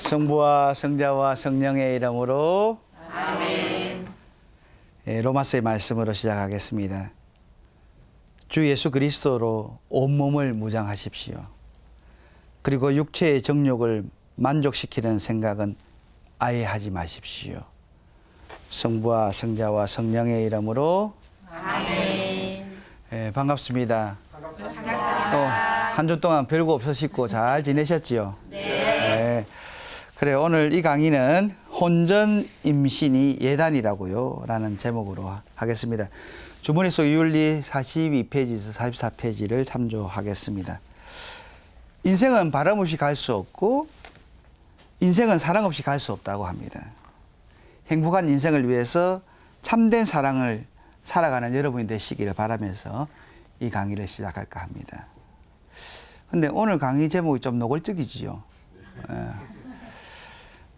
성부와 성자와 성령의 이름으로 아멘. 로마서의 말씀으로 시작하겠습니다. 주 예수 그리스도로 온몸을 무장하십시오. 그리고 육체의 정욕을 만족시키는 생각은 아예 하지 마십시오. 성부와 성자와 성령의 이름으로 아멘. 반갑습니다. 반갑습니다. 한 주 동안 별거 없으시고 잘 지내셨지요? 네. 그래, 오늘 이 강의는 혼전 임신이 예단이라고요 라는 제목으로 하겠습니다. 주머니 속 윤리 42페이지에서 44페이지를 참조하겠습니다. 인생은 바람 없이 갈 수 없고 인생은 사랑 없이 갈 수 없다고 합니다. 행복한 인생을 위해서 참된 사랑을 살아가는 여러분이 되시기를 바라면서 이 강의를 시작할까 합니다. 근데 오늘 강의 제목이 좀 노골적이지요.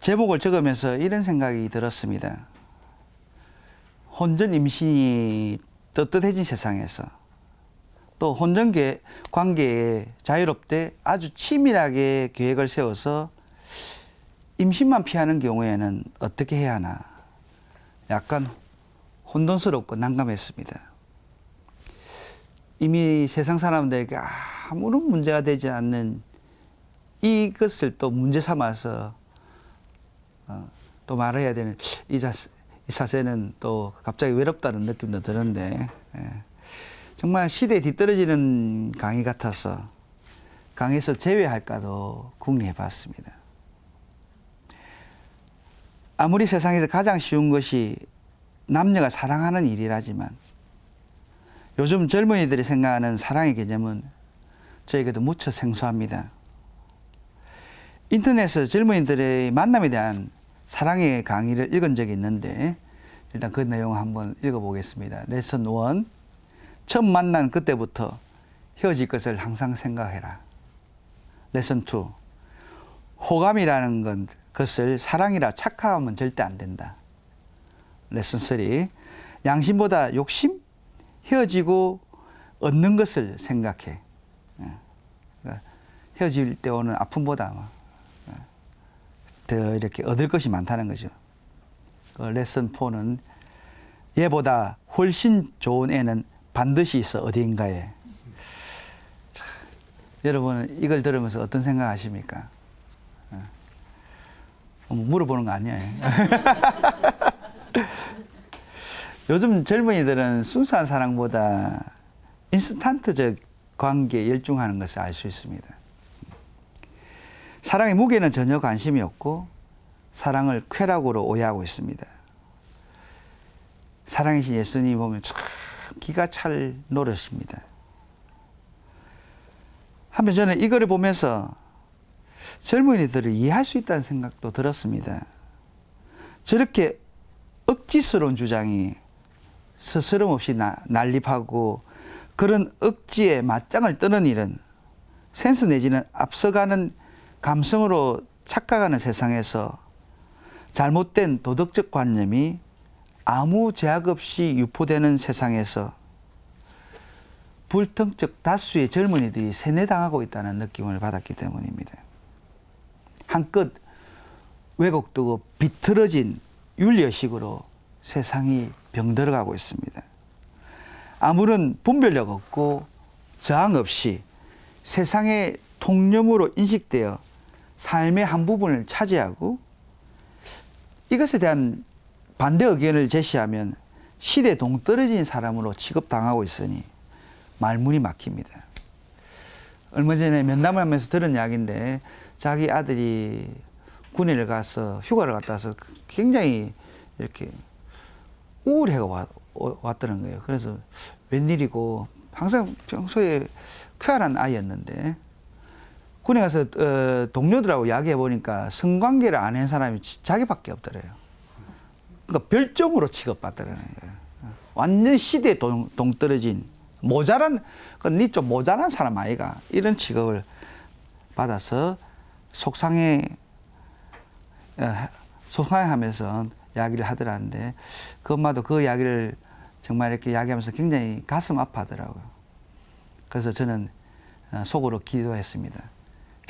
제목을 적으면서 이런 생각이 들었습니다. 혼전 임신이 떳떳해진 세상에서 또 혼전 관계에 자유롭게 아주 치밀하게 계획을 세워서 임신만 피하는 경우에는 어떻게 해야 하나 약간 혼돈스럽고 난감했습니다. 이미 세상 사람들에게 아무런 문제가 되지 않는 이것을 또 문제 삼아서 또 말해야 되는 이 사세는 또 갑자기 외롭다는 느낌도 드는데 정말 시대에 뒤떨어지는 강의 같아서 강의에서 제외할까도 궁리해 봤습니다. 아무리 세상에서 가장 쉬운 것이 남녀가 사랑하는 일이라지만 요즘 젊은이들이 생각하는 사랑의 개념은 저에게도 무척 생소합니다. 인터넷에서 젊은이들의 만남에 대한 사랑의 강의를 읽은 적이 있는데 일단 그 내용 한번 읽어보겠습니다. 레슨 1. 처음 만난 그때부터 헤어질 것을 항상 생각해라. 레슨 2. 호감이라는 것을 사랑이라 착각하면 절대 안 된다. 레슨 3. 양심보다 욕심? 헤어지고 얻는 것을 생각해. 헤어질 때 오는 아픔보다 더 이렇게 얻을 것이 많다는 거죠. 레슨 4는 얘보다 훨씬 좋은 애는 반드시 있어 어디인가에. 자, 여러분은 이걸 들으면서 어떤 생각 하십니까? 물어보는 거 아니에요. 요즘 젊은이들은 순수한 사랑보다 인스턴트적 관계에 열중하는 것을 알 수 있습니다. 사랑의 무게는 전혀 관심이 없고 사랑을 쾌락으로 오해하고 있습니다. 사랑의 신 예수님 보면 참 기가 찰 노릇입니다. 한편 저는 이거를 보면서 젊은이들을 이해할 수 있다는 생각도 들었습니다. 저렇게 억지스러운 주장이 스스럼없이 난립하고 그런 억지에 맞짱을 뜨는 일은 센스 내지는 앞서가는 감성으로 착각하는 세상에서 잘못된 도덕적 관념이 아무 제약 없이 유포되는 세상에서 불특정 다수의 젊은이들이 세뇌당하고 있다는 느낌을 받았기 때문입니다. 한껏 왜곡되고 비틀어진 윤리의식으로 세상이 병들어가고 있습니다. 아무런 분별력 없고 저항 없이 세상의 통념으로 인식되어 삶의 한 부분을 차지하고 이것에 대한 반대 의견을 제시하면 시대 동떨어진 사람으로 취급당하고 있으니 말문이 막힙니다. 얼마 전에 면담을 하면서 들은 이야기인데 자기 아들이 군에를 가서 휴가를 갔다 와서 굉장히 이렇게 우울해가 왔다는 거예요. 그래서 웬일이고 항상 평소에 쾌활한 아이였는데 군에 가서 동료들하고 이야기해 보니까 성관계를 안 한 사람이 자기밖에 없더래요. 그러니까 별종으로 취급받더라는 거예요. 완전 시대에 동떨어진 모자란, 니 좀 모자란 사람 아이가 이런 취급을 받아서 속상해하면서 이야기를 하더라는데 그 엄마도 그 이야기를 정말 이렇게 이야기하면서 굉장히 가슴 아파하더라고요. 그래서 저는 속으로 기도했습니다.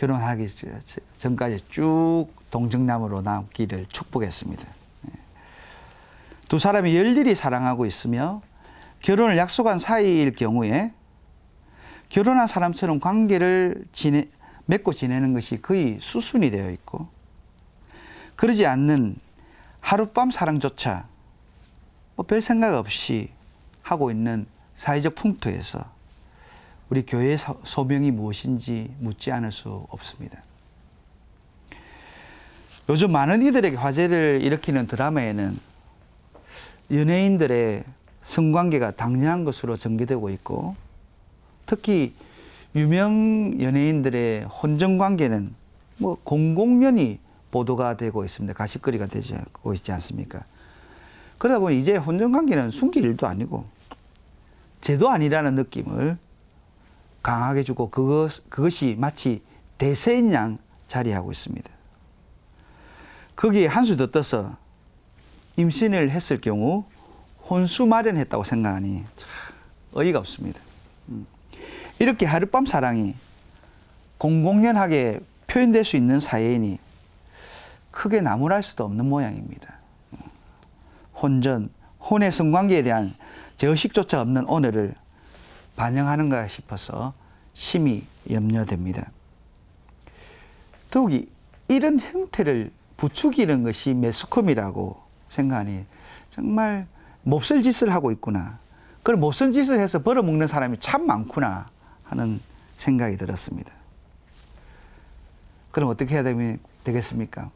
결혼하기 전까지 쭉 동정남으로 남기를 축복했습니다. 두 사람이 열렬히 사랑하고 있으며 결혼을 약속한 사이일 경우에 결혼한 사람처럼 관계를 맺고 지내는 것이 거의 수순이 되어 있고, 그러지 않는 하룻밤 사랑조차 별 생각 없이 하고 있는 사회적 풍토에서 우리 교회의 소명이 무엇인지 묻지 않을 수 없습니다. 요즘 많은 이들에게 화제를 일으키는 드라마에는 연예인들의 성관계가 당연한 것으로 전개되고 있고, 특히 유명 연예인들의 혼전 관계는 공공연히 보도가 되고 있습니다. 가십거리가 되고 있지 않습니까? 그러다 보니 이제 혼전 관계는 숨길 일도 아니고 죄도 아니라는 느낌을 강하게 주고 그것이 마치 대세인 양 자리하고 있습니다. 거기에 한 수 더 떠서 임신을 했을 경우 혼수 마련했다고 생각하니 참 어이가 없습니다. 이렇게 하룻밤 사랑이 공공연하게 표현될 수 있는 사회이니 크게 나무랄 수도 없는 모양입니다. 혼전, 혼의 성관계에 대한 제의식조차 없는 오늘을 반영하는가 싶어서 심히 염려됩니다. 더욱이 이런 형태를 부추기는 것이 매스컴이라고 생각하니 정말 몹쓸 짓을 하고 있구나. 그걸 몹쓸 짓을 해서 벌어먹는 사람이 참 많구나 하는 생각이 들었습니다. 그럼 어떻게 해야 되겠습니까?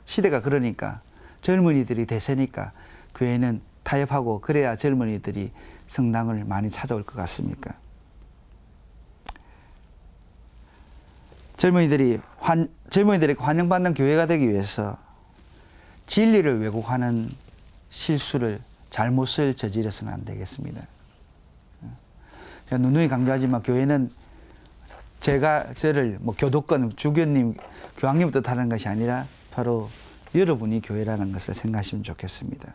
시대가 그러니까, 젊은이들이 대세니까 교회는 타협하고 그래야 젊은이들이 성당을 많이 찾아올 것 같습니까? 젊은이들에게 환영받는 교회가 되기 위해서 진리를 왜곡하는 실수를, 잘못을 저질러서는 안 되겠습니다. 제가 누누이 강조하지만 교회는 저를 교도권, 주교님, 교황님 뜻하는 것이 아니라 바로 여러분이 교회라는 것을 생각하시면 좋겠습니다.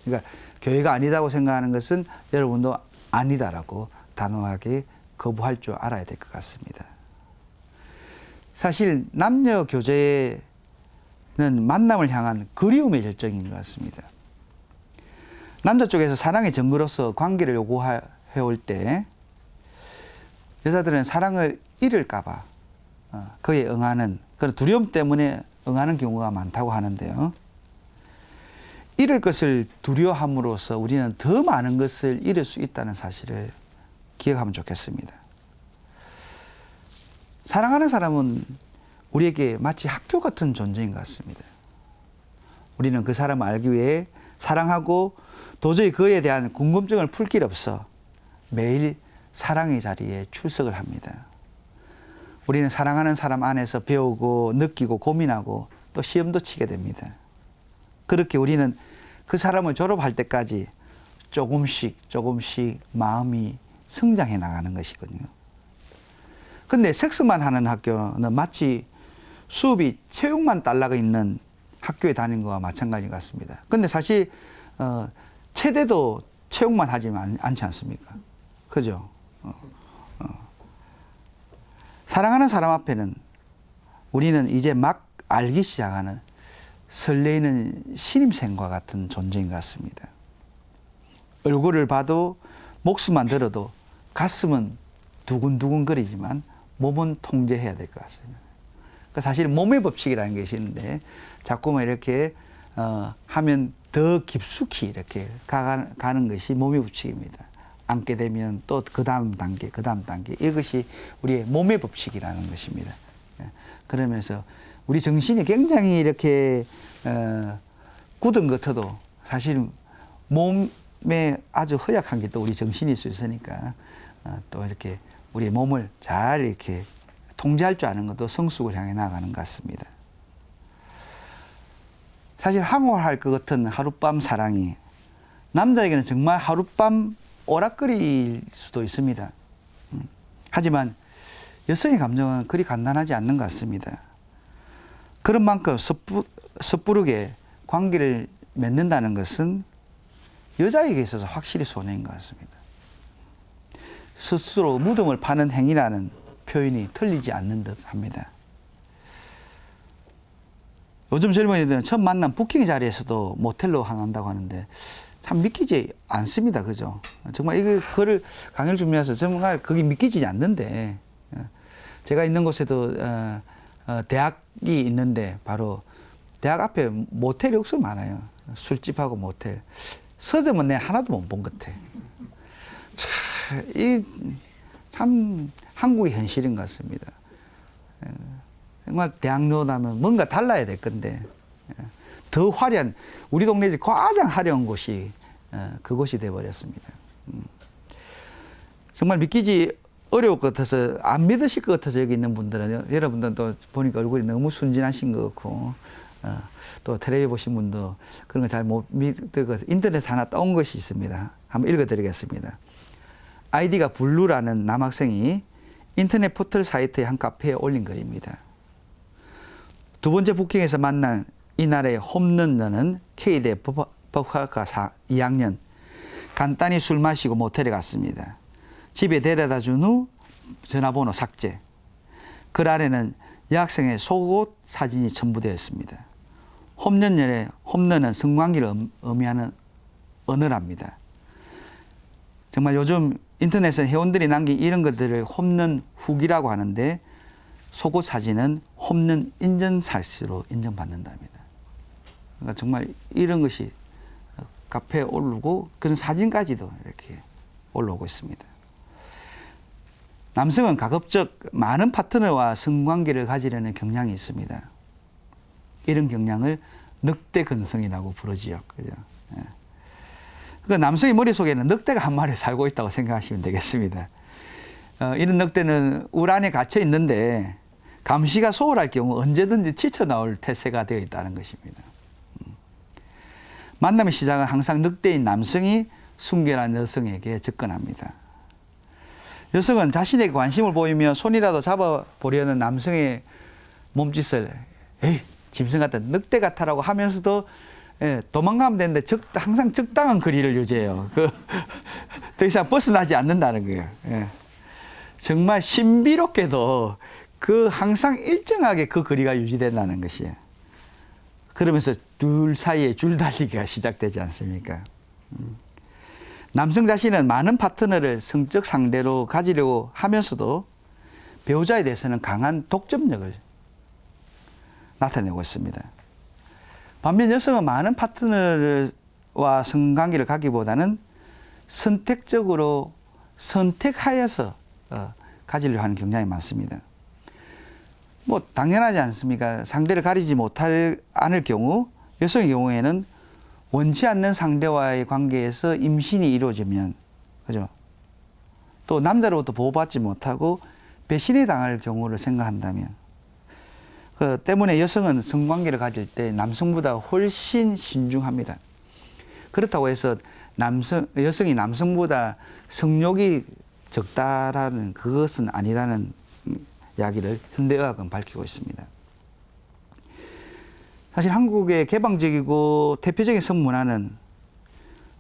그러니까 교회가 아니다고 생각하는 것은 여러분도 아니다라고 단호하게 거부할 줄 알아야 될 것 같습니다. 사실 남녀 교제는 만남을 향한 그리움의 결정인 것 같습니다. 남자 쪽에서 사랑의 증거로서 관계를 요구해 올 때 여자들은 사랑을 잃을까 봐 그에 응하는 그런 두려움 때문에 응하는 경우가 많다고 하는데요. 잃을 것을 두려워함으로써 우리는 더 많은 것을 잃을 수 있다는 사실을 기억하면 좋겠습니다. 사랑하는 사람은 우리에게 마치 학교 같은 존재인 것 같습니다. 우리는 그 사람을 알기 위해 사랑하고 도저히 그에 대한 궁금증을 풀 길 없어 매일 사랑의 자리에 출석을 합니다. 우리는 사랑하는 사람 안에서 배우고 느끼고 고민하고 또 시험도 치게 됩니다. 그렇게 우리는 그 사람을 졸업할 때까지 조금씩 마음이 성장해 나가는 것이거든요. 근데 섹스만 하는 학교는 마치 수업이 체육만 딸라가 있는 학교에 다니는 것과 마찬가지 같습니다. 근데 사실 체대도 체육만 하지 않지 않습니까? 그죠? 사랑하는 사람 앞에는 우리는 이제 막 알기 시작하는 설레이는 신임생과 같은 존재인 것 같습니다. 얼굴을 봐도 목소리만 들어도 가슴은 두근두근거리지만 몸은 통제해야 될 것 같습니다. 사실 몸의 법칙이라는 것이 있는데 자꾸만 이렇게 하면 더 깊숙이 이렇게 가는 것이 몸의 법칙입니다. 앉게 되면 또 그 다음 단계 이것이 우리의 몸의 법칙이라는 것입니다. 그러면서 우리 정신이 굉장히 이렇게 굳은 것 같아도 사실 몸에 아주 허약한 게 또 우리 정신일 수 있으니까 또 이렇게 우리 몸을 잘 이렇게 통제할 줄 아는 것도 성숙을 향해 나아가는 것 같습니다. 사실 항호할 것 같은 하룻밤 사랑이 남자에게는 정말 하룻밤 오락거릴 수도 있습니다. 하지만 여성의 감정은 그리 간단하지 않는 것 같습니다. 그런 만큼 섣부르게 관계를 맺는다는 것은 여자에게 있어서 확실히 손해인 것 같습니다. 스스로 무덤을 파는 행위라는 표현이 틀리지 않는 듯 합니다. 요즘 젊은이들은 처음 만난 부킹 자리에서도 모텔로 향한다고 하는데 참 믿기지 않습니다. 그죠? 정말 그거를 강의를 준비해서 정말 그게 믿기지 않는데 제가 있는 곳에도 대학이 있는데 바로 대학 앞에 모텔이 억수로 많아요. 술집하고 모텔. 서점은 내 하나도 못 본 것 같아. 참 한국의 현실인 것 같습니다. 정말 대학로라면 뭔가 달라야 될 건데 더 화려한 우리 동네에 가장 화려한 곳이 그곳이 돼버렸습니다. 정말 믿기지 어려울 것 같아서 안 믿으실 것 같아서 여기 있는 분들은 여러분들도 보니까 얼굴이 너무 순진하신 것 같고 또 텔레비 보신 분도 그런 거 잘 못 믿을 것 같아서 인터넷에 하나 떠온 것이 있습니다. 한번 읽어드리겠습니다. 아이디가 블루라는 남학생이 인터넷 포털 사이트의 한 카페에 올린 글입니다. 두 번째 부킹에서 만난 이날의 홈런러는 K대 법학과 2학년. 간단히 술 마시고 모텔에 갔습니다. 집에 데려다 준 후 전화번호 삭제. 글 아래는 여학생의 속옷 사진이 첨부되어 있습니다. 홈런은 성관계를 의미하는 언어랍니다. 정말 요즘 인터넷에 회원들이 남긴 이런 것들을 홈런 후기라고 하는데 속옷 사진은 홈런 인증사실로 인정받는답니다. 그러니까 정말 이런 것이 카페에 오르고 그런 사진까지도 이렇게 올라오고 있습니다. 남성은 가급적 많은 파트너와 성관계를 가지려는 경향이 있습니다. 이런 경향을 늑대 근성이라고 부르지요. 그죠? 예. 그 남성의 머릿속에는 늑대가 한 마리 살고 있다고 생각하시면 되겠습니다. 이런 늑대는 울 안에 갇혀 있는데 감시가 소홀할 경우 언제든지 치쳐나올 태세가 되어 있다는 것입니다. 만남의 시작은 항상 늑대인 남성이 순결한 여성에게 접근합니다. 여성은 자신에게 관심을 보이며 손이라도 잡아보려는 남성의 몸짓을 에이 짐승 같다 늑대 같아라고 하면서도 도망가면 되는데 항상 적당한 거리를 유지해요. 더 이상 벗어나지 않는다는 거예요. 정말 신비롭게도 항상 일정하게 그 거리가 유지된다는 것이에요. 그러면서 둘 사이에 줄달리기가 시작되지 않습니까? 남성 자신은 많은 파트너를 성적 상대로 가지려고 하면서도 배우자에 대해서는 강한 독점력을 나타내고 있습니다. 반면 여성은 많은 파트너와 성관계를 가기보다는 선택적으로 선택하여서 가지려고 하는 경향이 많습니다. 뭐 당연하지 않습니까? 상대를 가리지 않을 경우 여성의 경우에는 원치 않는 상대와의 관계에서 임신이 이루어지면 그죠? 또 남자로부터 보호받지 못하고 배신에 당할 경우를 생각한다면 그 때문에 여성은 성관계를 가질 때 남성보다 훨씬 신중합니다. 그렇다고 해서 여성이 남성보다 성욕이 적다라는 그것은 아니라는 이야기를 현대의학은 밝히고 있습니다. 사실 한국의 개방적이고 대표적인 성문화는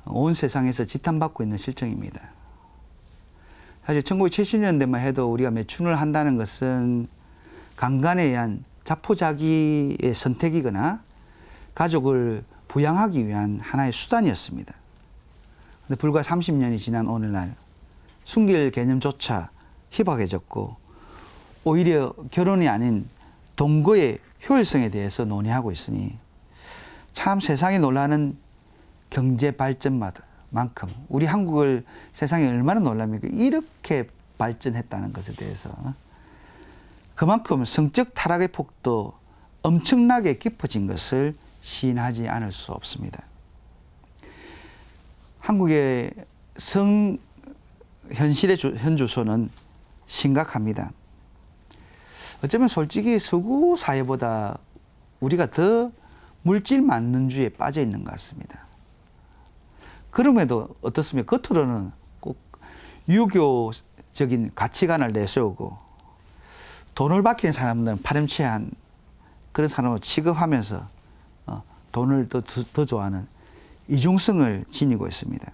온 세상에서 지탄받고 있는 실정입니다. 사실 1970년대만 해도 우리가 매춘을 한다는 것은 강간에 의한 자포자기의 선택이거나 가족을 부양하기 위한 하나의 수단이었습니다. 그런데 불과 30년이 지난 오늘날 순결 개념조차 희박해졌고 오히려 결혼이 아닌 동거의 효율성에 대해서 논의하고 있으니 참 세상이 놀라는 경제 발전만큼 우리 한국을 세상에 얼마나 놀랍니까? 이렇게 발전했다는 것에 대해서 그만큼 성적 타락의 폭도 엄청나게 깊어진 것을 시인하지 않을 수 없습니다. 한국의 성 현실의 현주소는 심각합니다. 어쩌면 솔직히 서구 사회보다 우리가 더 물질 만능주의에 빠져 있는 것 같습니다. 그럼에도 어떻습니까? 겉으로는 꼭 유교적인 가치관을 내세우고 돈을 받기는 사람들은 파렴치한 그런 사람을 취급하면서 돈을 더 좋아하는 이중성을 지니고 있습니다.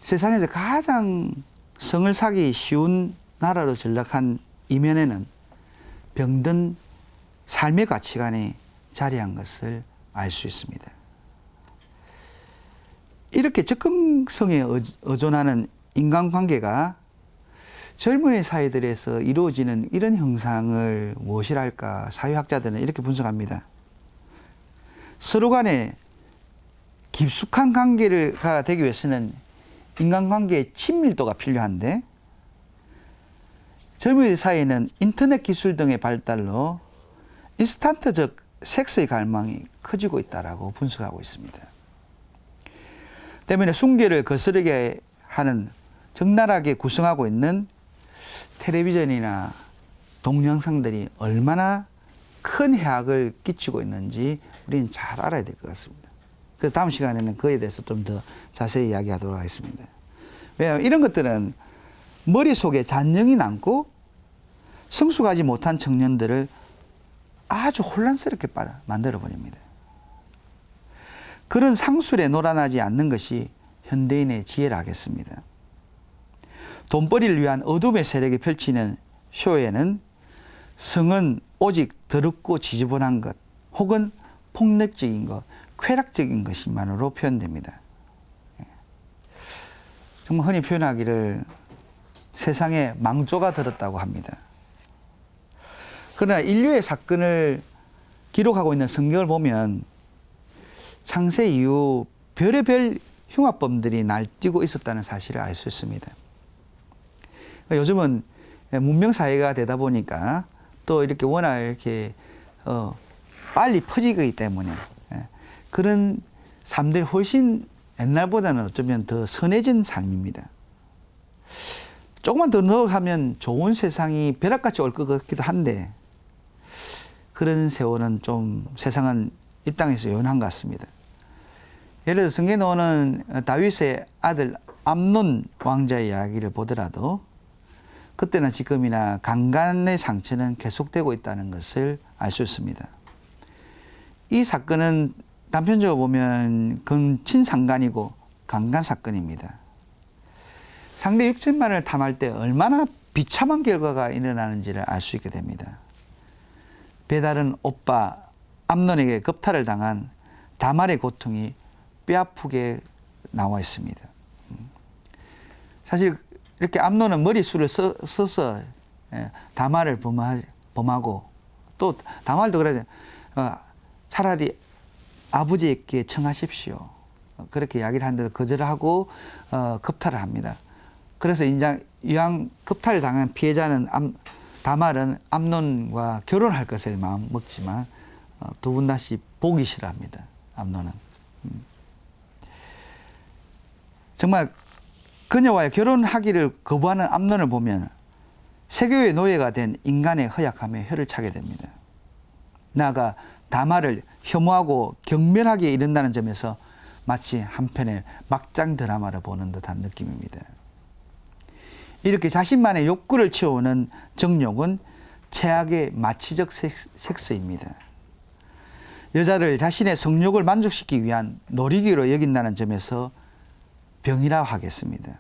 세상에서 가장 성을 사기 쉬운 나라로 전락한 이면에는 병든 삶의 가치관이 자리한 것을 알 수 있습니다. 이렇게 접근성에 의존하는 인간관계가 젊은이 사회들에서 이루어지는 이런 형상을 무엇이라 할까? 사회학자들은 이렇게 분석합니다. 서로 간에 깊숙한 관계가 되기 위해서는 인간관계의 친밀도가 필요한데, 젊은이 사이에는 인터넷 기술 등의 발달로 인스턴트적 섹스의 갈망이 커지고 있다고 분석하고 있습니다. 때문에 순결을 거스르게 하는 적나라하게 구성하고 있는 텔레비전이나 동영상들이 얼마나 큰 해악을 끼치고 있는지 우리는 잘 알아야 될 것 같습니다. 그래서 다음 시간에는 그에 대해서 좀 더 자세히 이야기하도록 하겠습니다. 왜냐하면 이런 것들은 머릿속에 잔영이 남고 성숙하지 못한 청년들을 아주 혼란스럽게 만들어버립니다. 그런 상술에 놀아나지 않는 것이 현대인의 지혜라겠습니다. 돈벌이를 위한 어둠의 세력이 펼치는 쇼에는 성은 오직 더럽고 지저분한 것 혹은 폭력적인 것, 쾌락적인 것만으로 표현됩니다. 정말 흔히 표현하기를 세상에 망조가 들었다고 합니다. 그러나 인류의 사건을 기록하고 있는 성경을 보면 창세 이후 별의별 흉악범들이 날뛰고 있었다는 사실을 알 수 있습니다. 요즘은 문명사회가 되다 보니까 또 이렇게 워낙 이렇게 빨리 퍼지기 때문에 그런 삶들이 훨씬 옛날보다는 어쩌면 더 선해진 삶입니다. 조금만 더 노력하면 좋은 세상이 벼락같이 올 것 같기도 한데, 그런 세월은 좀 세상은 이 땅에서 요원한 것 같습니다. 예를 들어 성경에 나오는 다윗의 아들 암논 왕자의 이야기를 보더라도 그때나 지금이나 강간의 상처는 계속되고 있다는 것을 알 수 있습니다. 이 사건은 단편적으로 보면 근친상간이고 강간 사건입니다. 상대 육체만을 탐할 때 얼마나 비참한 결과가 일어나는지를 알 수 있게 됩니다. 배다른 오빠 암논에게 겁탈을 당한 다말의 고통이 뼈아프게 나와 있습니다. 사실 이렇게 암논은 머리수를 써서 다말을 범하고, 또 다말도 그래, 차라리 아버지에게 청하십시오. 그렇게 이야기를 하는데도 거절하고 겁탈을 합니다. 그래서 이왕 겁탈을 당한 피해자는 다말은 암논과 결혼할 것에 마음 먹지만 두 분 다시 보기 싫어합니다. 암논은. 정말 그녀와의 결혼하기를 거부하는 암논을 보면 세교의 노예가 된 인간의 허약함에 혀를 차게 됩니다. 나아가 다말을 혐오하고 경멸하게 이른다는 점에서 마치 한편의 막장 드라마를 보는 듯한 느낌입니다. 이렇게 자신만의 욕구를 채우는 정욕은 최악의 마취적 섹스입니다. 여자를 자신의 성욕을 만족시키기 위한 놀이기로 여긴다는 점에서 병이라고 하겠습니다.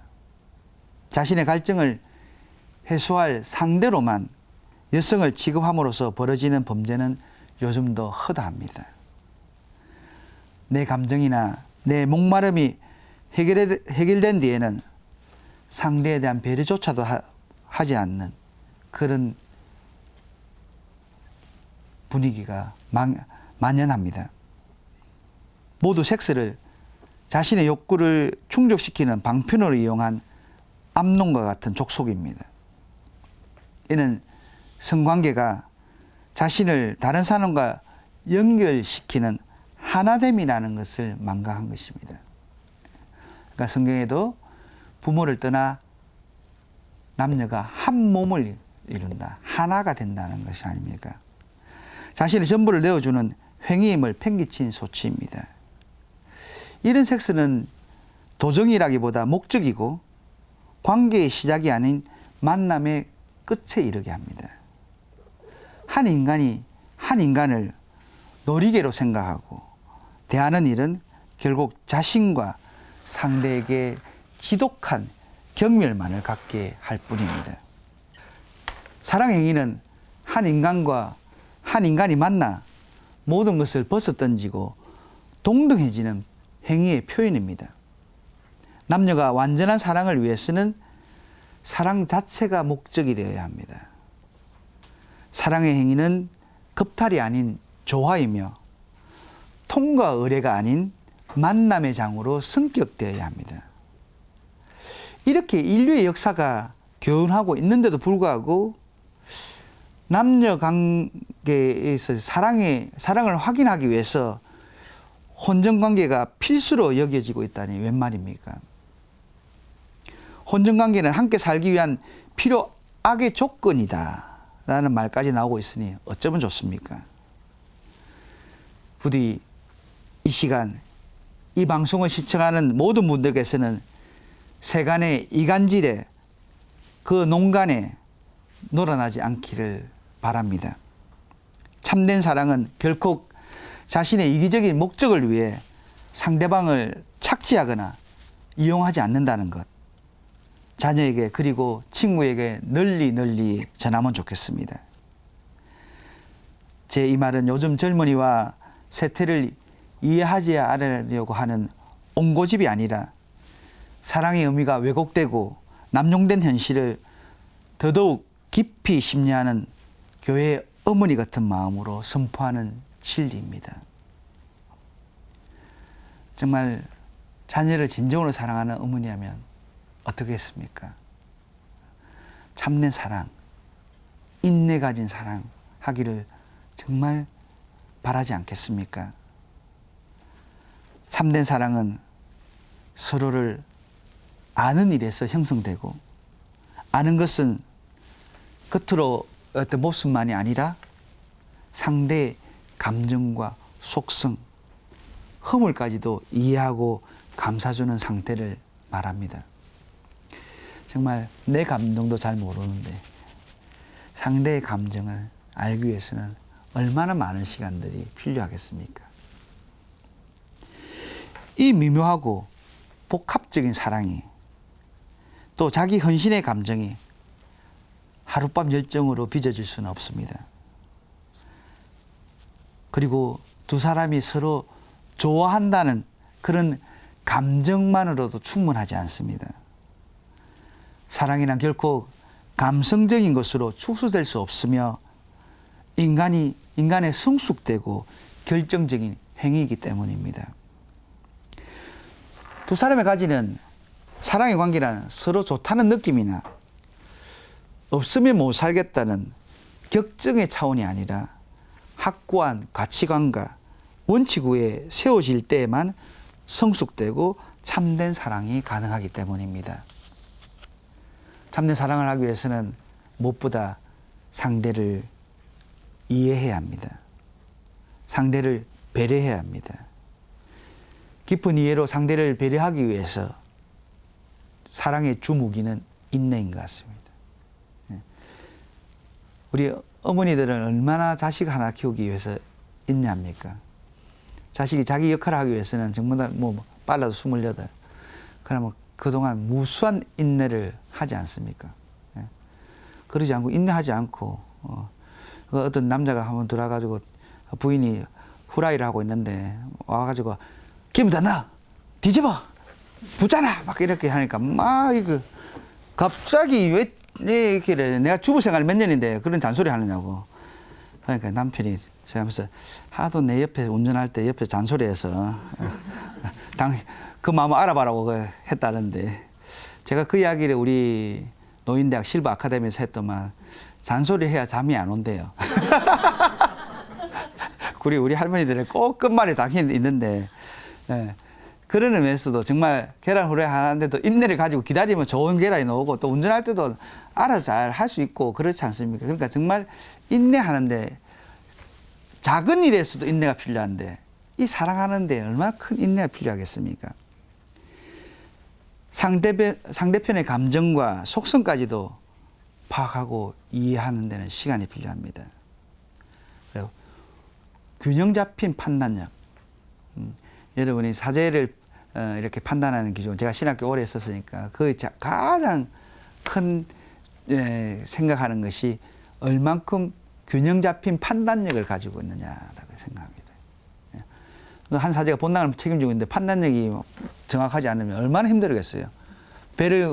자신의 갈증을 해소할 상대로만 여성을 취급함으로써 벌어지는 범죄는 요즘도 허다합니다. 내 감정이나 내 목마름이 해결된 뒤에는 상대에 대한 배려조차도 하지 않는 그런 분위기가 만연합니다. 모두 섹스를 자신의 욕구를 충족시키는 방편으로 이용한 암논과 같은 족속입니다. 이는 성관계가 자신을 다른 사람과 연결시키는 하나됨이라는 것을 망각한 것입니다. 그러니까 성경에도 부모를 떠나 남녀가 한 몸을 이룬다, 하나가 된다는 것이 아닙니까? 자신의 전부를 내어주는 횡의임을 팽개친 소치입니다. 이런 섹스는 도정이라기보다 목적이고 관계의 시작이 아닌 만남의 끝에 이르게 합니다. 한 인간이 한 인간을 놀이개로 생각하고 대하는 일은 결국 자신과 상대에게 지독한 경멸만을 갖게 할 뿐입니다. 사랑 행위는 한 인간과 한 인간이 만나 모든 것을 벗어던지고 동등해지는 행위의 표현입니다. 남녀가 완전한 사랑을 위해서는 사랑 자체가 목적이 되어야 합니다. 사랑의 행위는 겁탈이 아닌 조화이며 통과 의례가 아닌 만남의 장으로 성격되어야 합니다. 이렇게 인류의 역사가 교훈하고 있는데도 불구하고 남녀 관계에서 사랑을 확인하기 위해서 혼전 관계가 필수로 여겨지고 있다니 웬 말입니까? 혼전 관계는 함께 살기 위한 필요악의 조건이다 라는 말까지 나오고 있으니 어쩌면 좋습니까? 부디 이 시간 이 방송을 시청하는 모든 분들께서는 세간의 이간질에 그 농간에 놀아나지 않기를 바랍니다. 참된 사랑은 결코 자신의 이기적인 목적을 위해 상대방을 착취하거나 이용하지 않는다는 것. 자녀에게 그리고 친구에게 널리 전하면 좋겠습니다. 제 이 말은 요즘 젊은이와 세태를 이해하지 않으려고 하는 옹고집이 아니라 사랑의 의미가 왜곡되고 남용된 현실을 더더욱 깊이 심려하는 교회의 어머니 같은 마음으로 선포하는 진리입니다. 정말 자녀를 진정으로 사랑하는 어머니라면 어떻게 했습니까? 참된 사랑, 인내 가진 사랑 하기를 정말 바라지 않겠습니까? 참된 사랑은 서로를 아는 일에서 형성되고, 아는 것은 겉으로 어떤 모습만이 아니라 상대의 감정과 속성, 허물까지도 이해하고 감싸주는 상태를 말합니다. 정말 내 감정도 잘 모르는데 상대의 감정을 알기 위해서는 얼마나 많은 시간들이 필요하겠습니까? 이 미묘하고 복합적인 사랑이 또 자기 헌신의 감정이 하룻밤 열정으로 빚어질 수는 없습니다. 그리고 두 사람이 서로 좋아한다는 그런 감정만으로도 충분하지 않습니다. 사랑이란 결코 감성적인 것으로 축소될 수 없으며 인간의 성숙되고 결정적인 행위이기 때문입니다. 두 사람이 가지는 사랑의 관계는 서로 좋다는 느낌이나 없으면 못 살겠다는 격정의 차원이 아니라 확고한 가치관과 원칙 위에 세워질 때에만 성숙되고 참된 사랑이 가능하기 때문입니다. 참된 사랑을 하기 위해서는 무엇보다 상대를 이해해야 합니다. 상대를 배려해야 합니다. 깊은 이해로 상대를 배려하기 위해서 사랑의 주무기는 인내인 것 같습니다. 우리 어머니들은 얼마나 자식 하나 키우기 위해서 인내합니까? 자식이 자기 역할을 하기 위해서는 정말 빨라도 28. 그러면 그동안 무수한 인내를 하지 않습니까? 그러지 않고 인내하지 않고 어떤 남자가 한번 들어와가지고 부인이 후라이를 하고 있는데 와가지고 기분 나 뒤집어 붙잖아 막 이렇게 하니까 막 이거 갑자기 왜 이렇게 내가 주부 생활 몇 년인데 그런 잔소리 하느냐고. 그러니까 남편이 하면서 하도 내 옆에 운전할 때 옆에 잔소리해서 그 마음을 알아봐라고 했다는데 제가 그 이야기를 우리 노인대학 실버 아카데미에서 했더만 잔소리 해야 잠이 안 온대요. 우리 할머니들은 꼭 끝말이 당연히 있는데 그런 의미에서도 정말 계란 후라이 하는데도 인내를 가지고 기다리면 좋은 계란이 나오고 또 운전할 때도 알아서 잘 할 수 있고 그렇지 않습니까? 그러니까 정말 인내하는데 작은 일에서도 인내가 필요한데 이 사랑하는데 얼마나 큰 인내가 필요하겠습니까? 상대편의 감정과 속성까지도 파악하고 이해하는 데는 시간이 필요합니다. 그리고 균형 잡힌 판단력. 여러분이 사죄를 이렇게 판단하는 기준, 제가 신학교 오래 했었으니까 그 가장 큰 생각하는 것이 얼만큼 균형 잡힌 판단력을 가지고 있느냐라고 생각합니다. 한 사제가 본당을 책임지고 있는데 판단력이 정확하지 않으면 얼마나 힘들겠어요. 배를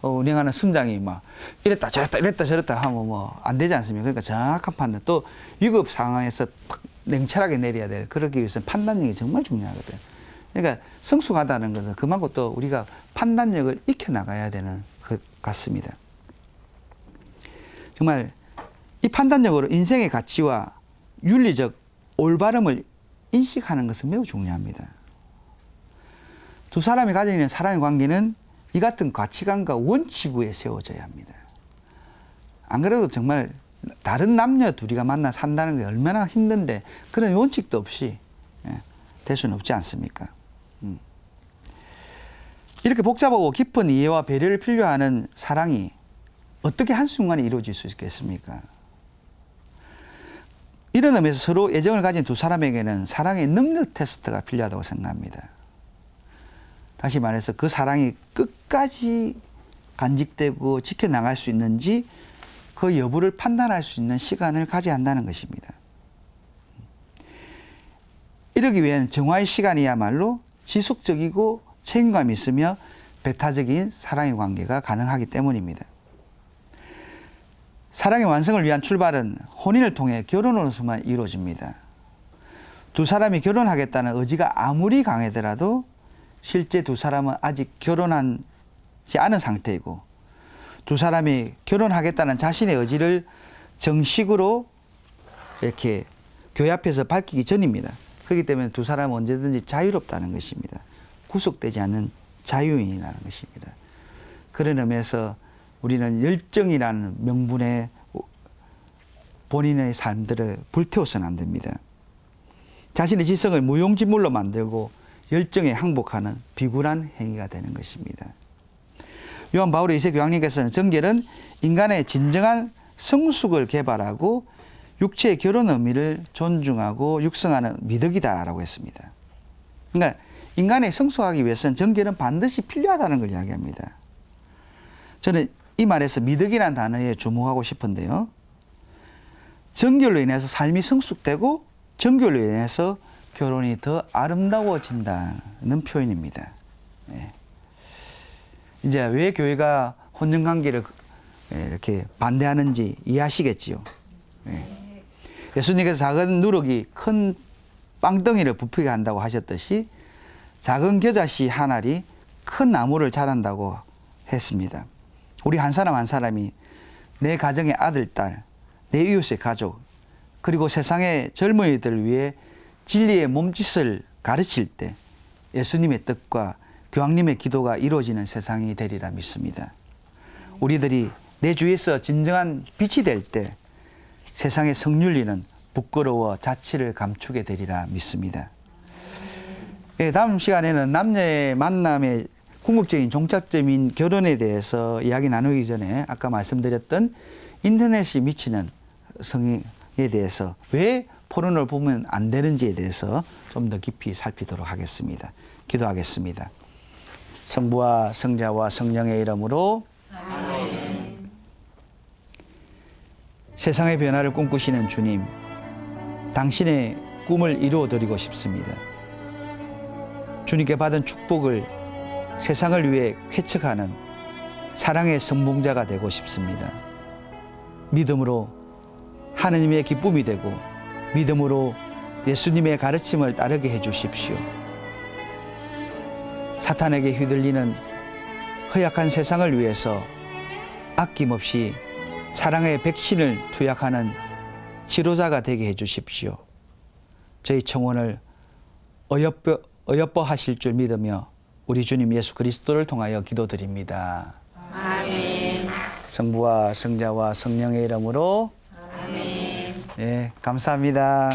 운행하는 승장이 막 이랬다 저랬다 이랬다 저랬다 하면 뭐 안 되지 않습니까? 그러니까 정확한 판단, 또 위급 상황에서 딱 냉철하게 내려야 돼. 그러기 위해서는 판단력이 정말 중요하거든. 그러니까 성숙하다는 것은 그만큼 또 우리가 판단력을 익혀 나가야 되는 것 같습니다. 정말 이 판단력으로 인생의 가치와 윤리적 올바름을 인식하는 것은 매우 중요합니다. 두 사람이 가지고 있는 사랑의 관계는 이 같은 가치관과 원칙 위에 세워져야 합니다. 안 그래도 정말 다른 남녀 둘이가 만나 산다는 게 얼마나 힘든데 그런 원칙도 없이 될 수는 없지 않습니까? 이렇게 복잡하고 깊은 이해와 배려를 필요하는 사랑이 어떻게 한순간에 이루어질 수 있겠습니까? 이런 의미에서 서로 애정을 가진 두 사람에게는 사랑의 능력 테스트가 필요하다고 생각합니다. 다시 말해서 그 사랑이 끝까지 간직되고 지켜나갈 수 있는지 그 여부를 판단할 수 있는 시간을 가져야 한다는 것입니다. 이러기 위해는 정화의 시간이야말로 지속적이고 책임감이 있으며 배타적인 사랑의 관계가 가능하기 때문입니다. 사랑의 완성을 위한 출발은 혼인을 통해 결혼으로서만 이루어집니다. 두 사람이 결혼하겠다는 의지가 아무리 강하더라도 실제 두 사람은 아직 결혼하지 않은 상태이고 두 사람이 결혼하겠다는 자신의 의지를 정식으로 이렇게 교회 앞에서 밝히기 전입니다. 그렇기 때문에 두 사람은 언제든지 자유롭다는 것입니다. 구속되지 않는 자유인이라는 것입니다. 그런 의미에서 우리는 열정이라는 명분에 본인의 삶들을 불태워서는 안 됩니다. 자신의 지성을 무용지물로 만들고 열정에 항복하는 비굴한 행위가 되는 것입니다. 요한 바울의 2세 교황님께서는 정결은 인간의 진정한 성숙을 개발하고 육체의 결혼 의미를 존중하고 육성하는 미덕이다라고 했습니다. 그러니까 인간의 성숙하기 위해서는 정결은 반드시 필요하다는 걸 이야기합니다. 저는 이 말에서 미덕이라는 단어에 주목하고 싶은데요. 정결로 인해서 삶이 성숙되고 정결로 인해서 결혼이 더 아름다워진다는 표현입니다. 네. 이제 왜 교회가 혼전관계를 이렇게 반대하는지 이해하시겠지요. 네. 예수님께서 작은 누룩이 큰 빵덩이를 부풀게 한다고 하셨듯이 작은 겨자씨 한 알이 큰 나무를 자란다고 했습니다. 우리 한 사람 한 사람이 내 가정의 아들, 딸, 내 이웃의 가족, 그리고 세상의 젊은이들을 위해 진리의 몸짓을 가르칠 때 예수님의 뜻과 교황님의 기도가 이루어지는 세상이 되리라 믿습니다. 우리들이 내 주위에서 진정한 빛이 될 때 세상의 성윤리는 부끄러워 자취를 감추게 되리라 믿습니다. 예, 다음 시간에는 남녀의 만남의 궁극적인 종착점인 결혼에 대해서 이야기 나누기 전에 아까 말씀드렸던 인터넷이 미치는 성에 대해서 왜 포르노를 보면 안 되는지에 대해서 좀 더 깊이 살피도록 하겠습니다. 기도하겠습니다. 성부와 성자와 성령의 이름으로 아멘. 세상의 변화를 꿈꾸시는 주님, 당신의 꿈을 이루어드리고 싶습니다. 주님께 받은 축복을 세상을 위해 쾌척하는 사랑의 선봉자가 되고 싶습니다. 믿음으로 하느님의 기쁨이 되고 믿음으로 예수님의 가르침을 따르게 해주십시오. 사탄에게 휘둘리는 허약한 세상을 위해서 아낌없이 사랑의 백신을 투약하는 치료자가 되게 해주십시오. 저희 청혼을 어여뻐 하실 줄 믿으며 우리 주님 예수 그리스도를 통하여 기도드립니다. 아멘. 성부와 성자와 성령의 이름으로 아멘. 네, 감사합니다.